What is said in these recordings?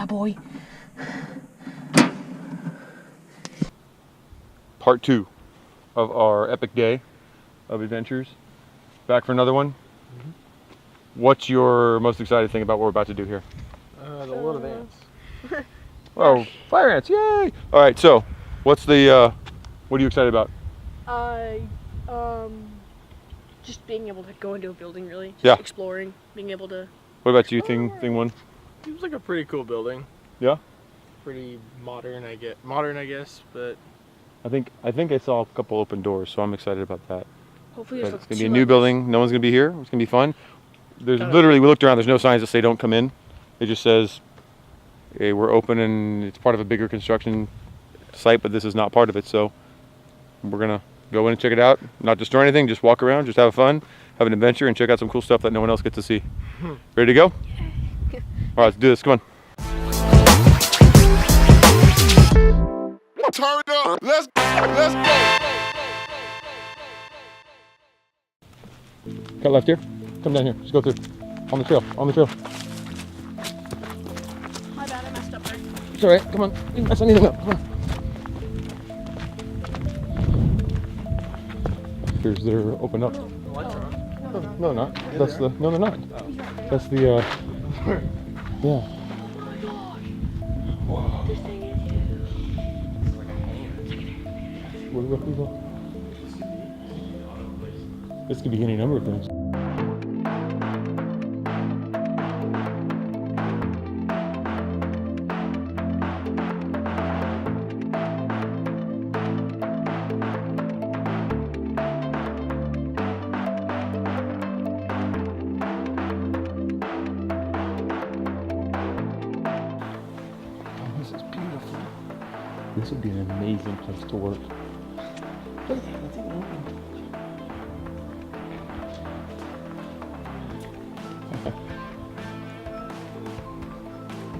Yeah, boy. Part 2 of our epic day of adventures. Back for another one. Mm-hmm. What's your most excited thing about what we're about to do here? The little ants. Oh, fire ants! Yay! All right, so what's the? What are you excited about? Just being able to go into a building, really. Just Yeah. exploring, being able to. What about you, thing one? Seems like a pretty cool building. Yeah. Pretty modern, I guess, but I think I saw a couple open doors, so I'm excited about that. Hopefully, But it's gonna be a new building. No one's gonna be here. It's gonna be fun. There's literally, we looked around. There's no signs that say don't come in. It just says, hey, we're open and it's part of a bigger construction site, but this is not part of it. So we're gonna go in and check it out. Not destroy anything. Just walk around. Just have fun, have an adventure, and check out some cool stuff that no one else gets to see. Ready to go? Yeah. All right, let's do this. Come on. Turn it up. Let's go. Cut left here. Come down here. Just go through. On the trail. On the trail. My bad, I messed up there. It's all right. Come on. You mess anything up. Come on. Here's their open up. the lights are on. No, they're not. That's the. No, they're not. That's the. Yeah. Whoa. This thing is Where do we go? This could be any number of things. This is beautiful. This would be an amazing place to work. That's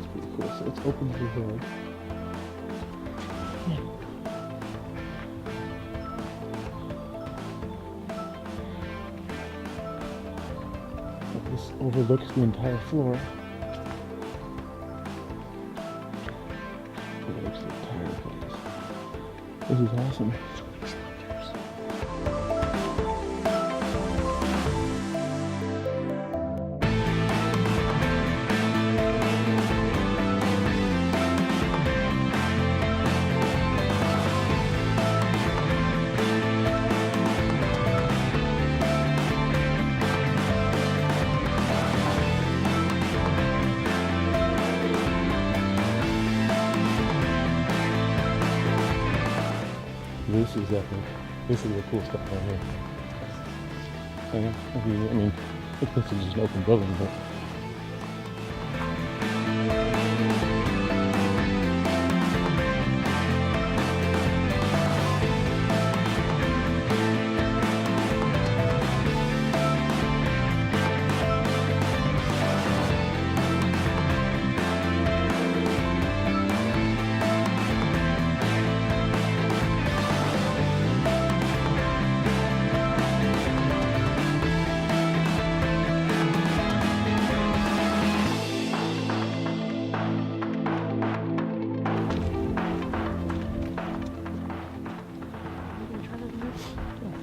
pretty cool. So it's open to the road. This overlooks the entire floor. Overlooks the entire place. This is awesome. This is epic. This is the cool stuff right here. I mean, this is just an open building, but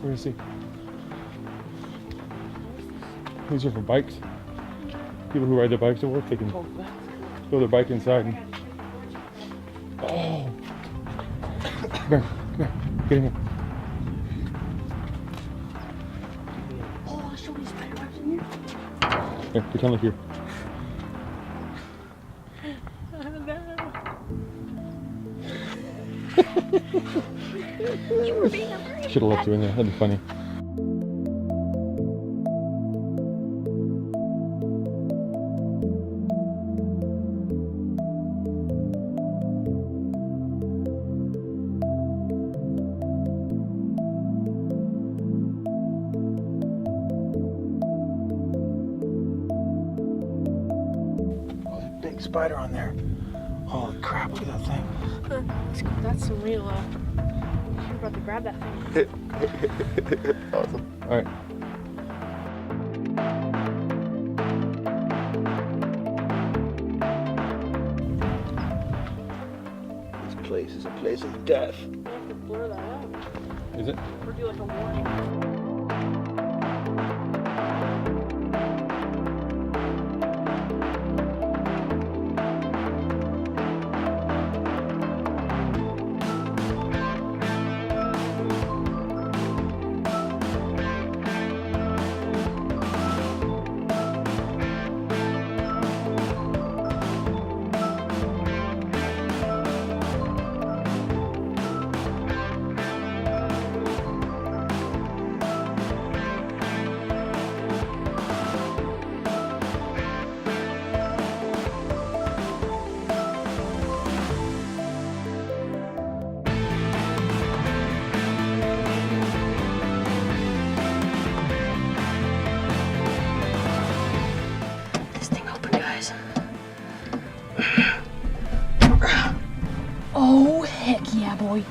where is he? These are for bikes. People who ride their bikes to work, they can throw their bike inside and... Oh! Come here, get in here. Oh, there's so many spider webs in here. Here, pretend like you're... Should have left you in there, that'd be funny. Oh, there's a big spider on there. Holy crap, look at that thing. That's some real, you're about to grab that thing. Awesome. All right. is a place of death. You have to blur that out. Is it? Or do like a warning. Oh, heck yeah, boy.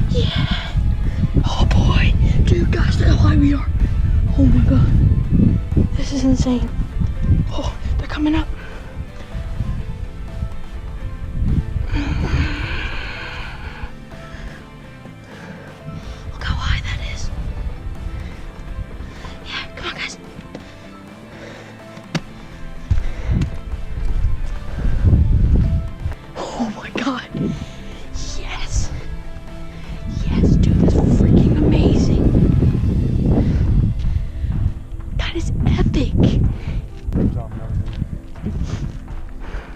Yeah. Oh, boy. Dude, guys, look how high we are. Oh, my God. This is insane. Oh, they're coming up. Look how high that is. Yeah, come on, guys. Oh my God. Yes. Yes, dude, that's freaking amazing. That is epic.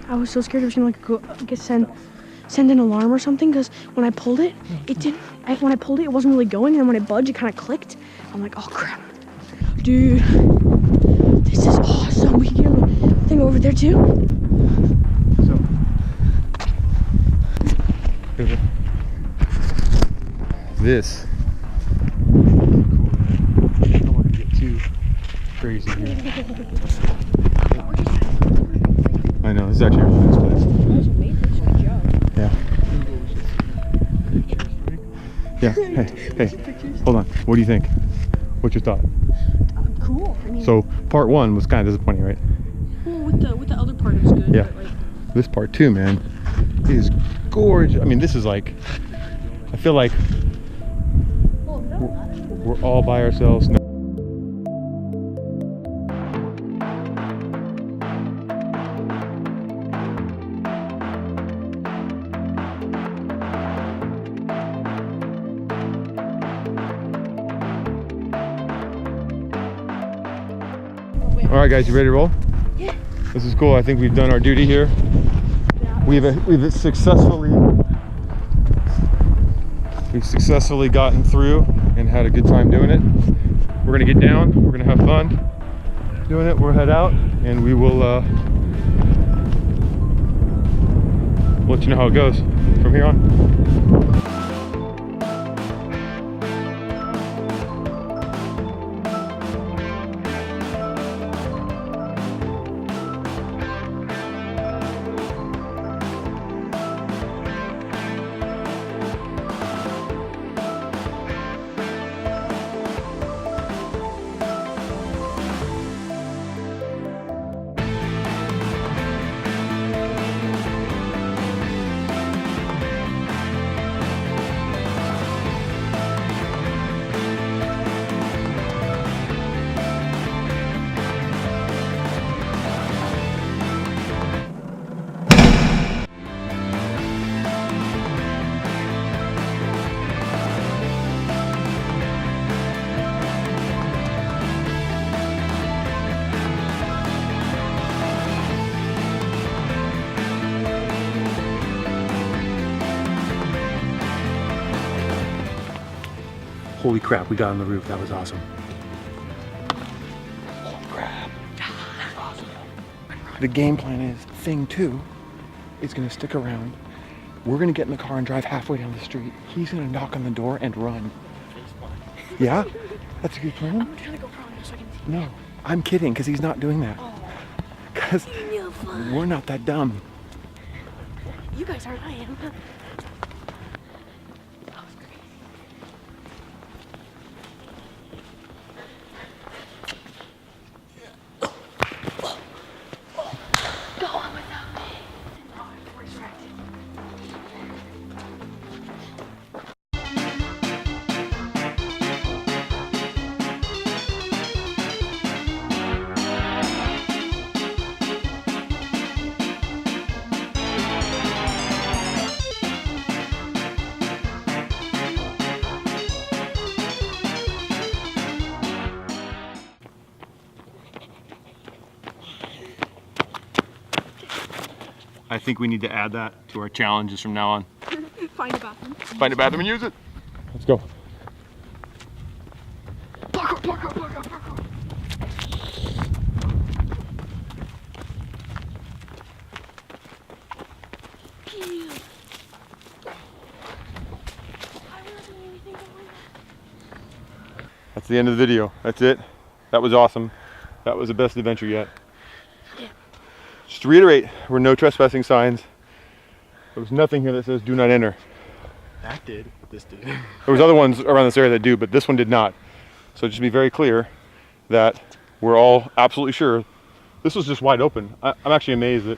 I was so scared it was gonna like go, send an alarm or something, because when I pulled it, it didn't. When I pulled it, it wasn't really going, and when I budged, it kind of clicked. I'm like, oh crap, dude, this is awesome. We can get a thing over there too. So, this. I don't want to get too crazy here. I know, this is actually a really nice place. Yeah. Yeah. Hey, hold on. What do you think? What's your thought? Cool. I mean, So part one was kind of disappointing, right? well, with the other part, it was good. Yeah. But like, This part two, man, is gorgeous. I mean, this is like, I feel like we're all by ourselves. All right, guys, you ready to roll? Yeah. This is cool. I think we've done our duty here. We've successfully gotten through and had a good time doing it. We're gonna get down. We're gonna have fun doing it. We'll head out, and we will let you know how it goes from here on. Holy crap, we got on the roof. That was awesome. Holy crap. That's awesome. The game plan is thing two is going to stick around. We're going to get in the car and drive halfway down the street. He's going to knock on the door and run. Yeah? That's a good plan? I'm trying to go prone so I can see. No, I'm kidding, because he's not doing that. Because You're fine. we're not that dumb. You guys aren't. I am. I think we need to add that to our challenges from now on. Find a bathroom. Find a bathroom and use it. Let's go. That's the end of the video. That's it. That was awesome. That was the best adventure yet. Yeah. Just to reiterate, there were no trespassing signs. There was nothing here that says do not enter. That did. This did. There was other ones around this area that do, but this one did not. So just to be very clear that we're all absolutely sure this was just wide open. I'm actually amazed that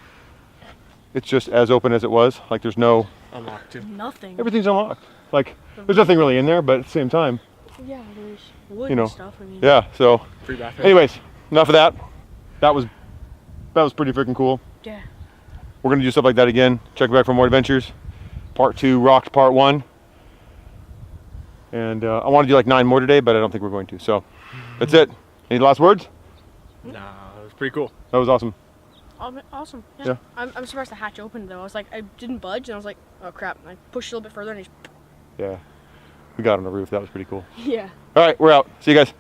it's just as open as it was. Like there's no, Unlocked too. Nothing. everything's unlocked. Like there's nothing really in there, but at the same time, Yeah, there's wood You know, and stuff. I mean, yeah, so Free bathroom. anyways, enough of that. That was pretty freaking cool. yeah. We're gonna do stuff like that again. Check back for more adventures. Part 2 rocks part 1. And I want to do like 9 more today, but I don't think we're going to. So that's it. Any last words? Nah, it was pretty cool. That was awesome. Awesome. Yeah. Yeah. I'm surprised the hatch opened though. I was like, I didn't budge, and I was like, oh crap. And I pushed a little bit further, and Yeah. We got on the roof. That was pretty cool. yeah. All right, we're out. See you guys.